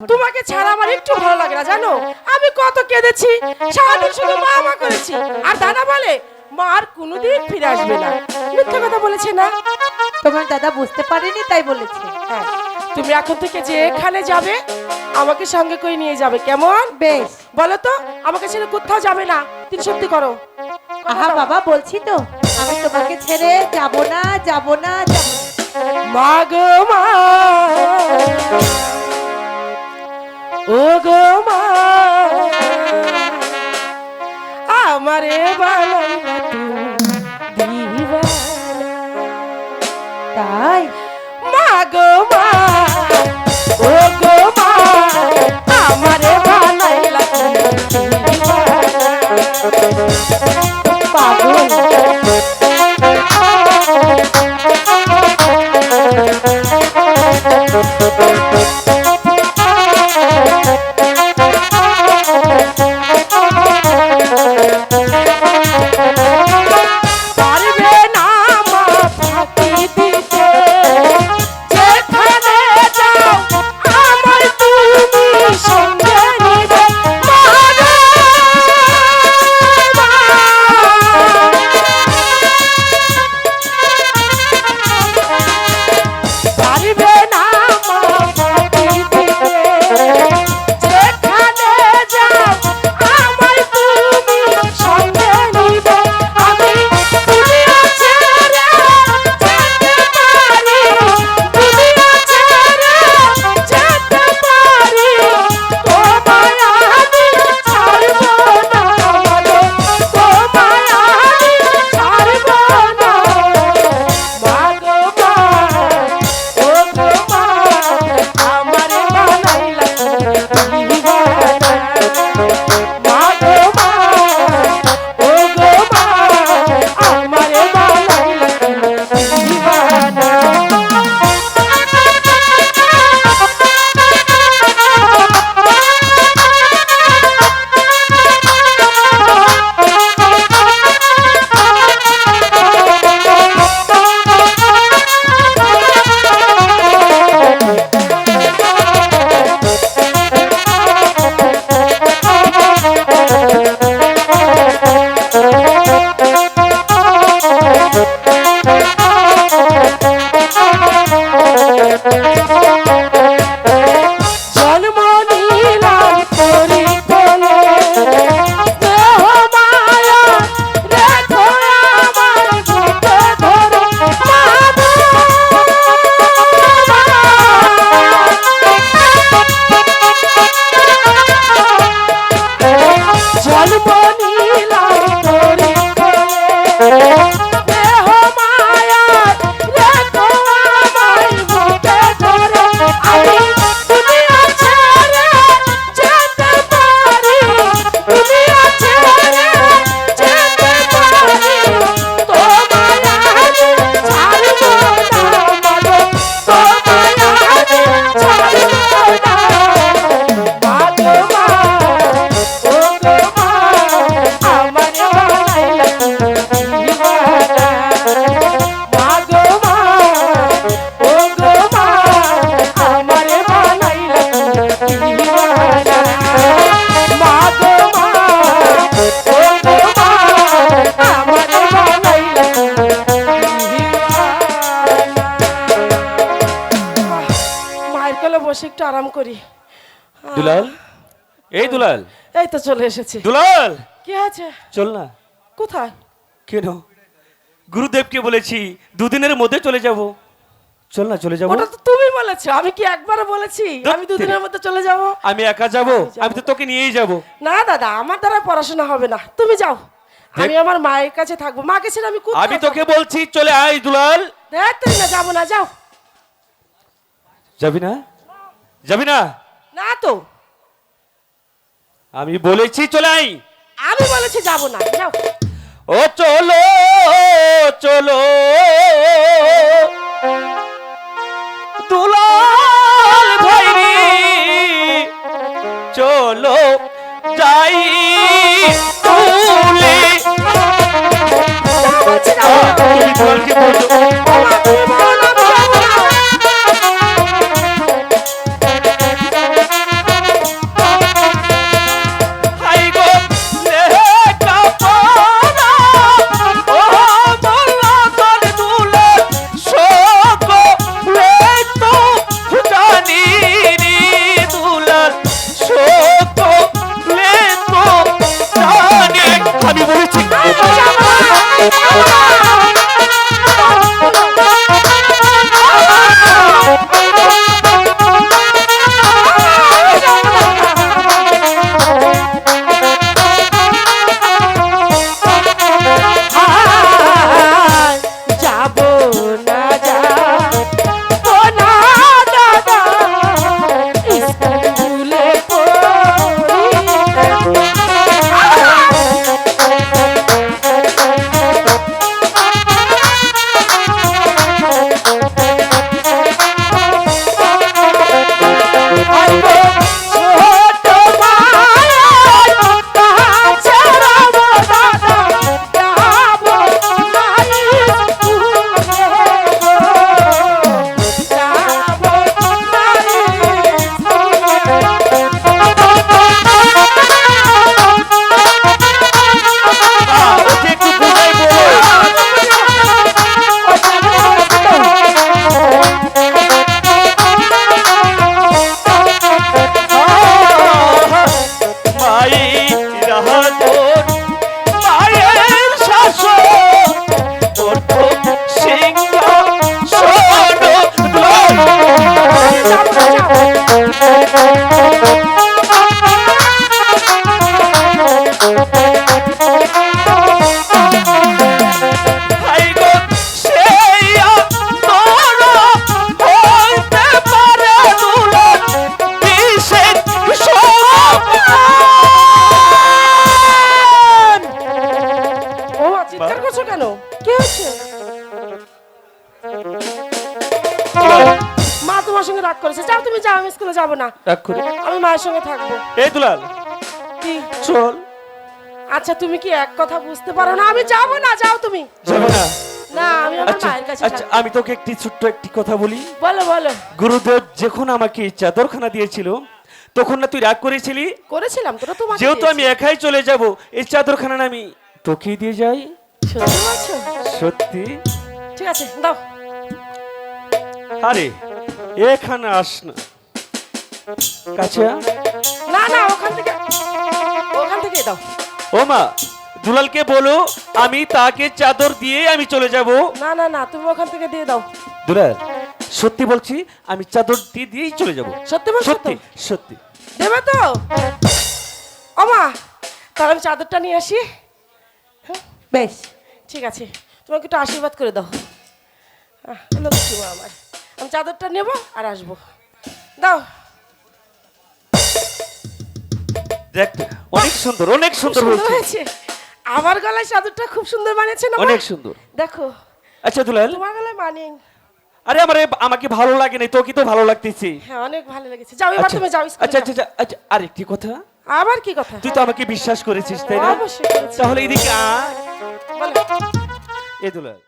তোমাকে ছাড়া আমার একটু ভালো লাগে না জানো। আমি কত কেঁদেছি, সারাদিন শুধু মা মা করেছি। আর দাদা বলে মা আর কোনোদিন ফিরে আসবে না। মিথ্যা কথা বলেছে না? তোমার দাদা বুঝতে পারেনি তাই বলেছে। হ্যাঁ, তুমি এখন থেকে যেখানে যাবে আমাকে সঙ্গে করে নিয়ে যাবে, কেমন? বেশ। বলো তো, আমাকে ছেড়ে কোথাও যাবে না, তুমি সত্যি করো। আহা বাবা, বলছি তো আমি তোমাকে ছেড়ে যাব না, যাব না, যাব না। মা গো মা, ও গো মা, আমারে বানাইলা তুমি দিওয়ানা। তাই মা গো মা, ও গো মা, আমারে বানাইলা তুমি দিওয়ানা। পাগল। পারবে না মা ফাঁকি দিতে, যেখানে যাও আমার তুমি সঙ্গে নিবে। মা গো মা, পারবে না মা ফাঁকি দিতে, যেখানে যাও আমার তুমি সঙ্গে নিবে। আমি দুনিয়া ছেড়ে যেতে পারি, দুনিয়া ছেড়ে যেতে পারি, তোমায় আমি ছাড়ব না, বলো তোমায় আমি ছাড়ব না। মা গো মা, ও গো মা, আমারে বানাইলা তুমি দিওয়ানা। মা গো মা, ও গো মা, আমারে বানাইলা তুমি দিওয়ানা। জন্ম নিলাম তোরি কোলে, স্নেহ মায়া রেখো আমার বুকে ধরে। মা গো মা, জন্ম নিলাম তোরি কোলে, স্নেহ মায়া রেখো আমার বুকে ধরে। আমি দুনিয়া ছেড়ে যেতে পারি, দুনিয়া ছেড়ে যেতে পারি, তোমায় আমি ছাড়ব না, বলো তোমায় আমি ছাড়ব না। মা গো মা, ও গো মা, আমারে বানাইলা তুমি দিওয়ানা। মা গো মা, ও গো মা, আমারে বানাইলা তুমি দিওয়ানা। মা গো মা, ও গো মা, আমারে বানাইলা তুমি দিওয়ানা। মায়ের কোলে বসে একটু আরাম করি। দুলাল, এই দুলাল, এই তো চলে এসেছি। দুলাল, কি আছে? চল না। কোথায়? কেন? গুরুদেবকে বলেছি দুদিনের মধ্যে চলে যাব। চল না, চলে যাব। ওটা তো তুমি বলেছো, আমি কি একবারও বলেছি আমি দুদিনের মধ্যে চলে যাব? আমি একা যাব? আমি তো তোকে নিয়েই যাব। না দাদা, আমার দ্বারা পড়াশোনা হবে না, তুমি যাও। আমি আমার মায়ের কাছে থাকবো, মাকে ছেড়ে আমি কোথায় আমি তোকে বলছি চলে আয় দুলাল। দেখতে না, যাবো না, যাও। যাবি না? যাবি না? না তো, আমি বলেছি চলে আয়। আমি বলেছি যাবো না, যাও। ও চলো চলো দুলাল ভাইরি, চলো যাই তুলে। তুমি দুলালকে বলছো ভাই গো, সেই আদর হইতে পারে দুলাল বিষের সমান। ও মা, চিৎকার করছো কেন? কি হচ্ছে? মা তোমার সঙ্গে রাগ করেছে। যাও তুমি যাও, আমি স্কুলে যাবো না। রাগ করে আমি মায়ের সঙ্গে থাকবো। এই দুলাল, কি? চল। আচ্ছা তুমি কি এক কথা বুঝতে পারো না? আমি যাবো না, যাও তুমি। যাবে না? না, আমি আমার আচ্ছা মায়ের কাছে আচ্ছা, থাকবো। আমি তোকে ছোট্ট একটি কথা বলি। বলো বলো। গুরুদেব যখন আমাকে এই চাদরখানা দিয়েছিল, তখন না তুই রাগ করেছিলি? করেছিলাম তোরা তোমাকে যেহেতু আমি দিয়েছি। একাই চলে যাব, এই চাদরখানা না আমি তোকেই দিয়ে যাই। সত্যি বলছো? সত্যি? ঠিক আছে, দাও। আরে এখানে আস না, কাছে আ। না না, ওখান থেকে দাও। ও মা, দুলালকে বলো আমি তাকে চাদর দিয়ে আমি চলে যাব। না না না, তুমি ওখান থেকে দিয়ে দাও। দুলাল, সত্যি বলছি, আমি চাদর দিয়ে দিয়েই চলে যাব। সত্যি বলছো তো? সত্যি সত্যি। দেবে তো? ও মা, তাহলে আমি চাদরটা নিয়ে আসি। বেশ, ঠিক আছে, তোমাকে একটু আশীর্বাদ করে দাও। লক্ষ্মী মা আমার, আমি চাদরটা নেব আর আসবো। দাও। দেখ না, অনেক সুন্দর, অনেক খুব সুন্দর সুন্দর হয়েছে। হয়েছে। আমার গলায় চাদরটা খুব সুন্দর বানিয়েছে না মা? অনেক সুন্দর। দেখো, আচ্ছা দুলাল, তোমার গলায় মানিয়ে। আরে আমাকে ভালো লাগে না, তোকে তো ভালো লাগতেছে। হ্যাঁ, অনেক ভালো লেগেছে। যাও এবার তুমি যাও স্কুলে আচ্ছা যাও। আচ্ছা আচ্ছা, আরেকটি কথা, আবার কি কথা? তুই তো আমাকে বিশ্বাস করেছিস তাই না? অবশ্যই করেছি। তাহলে এদিকে আয়। বলো। এ দুলাল,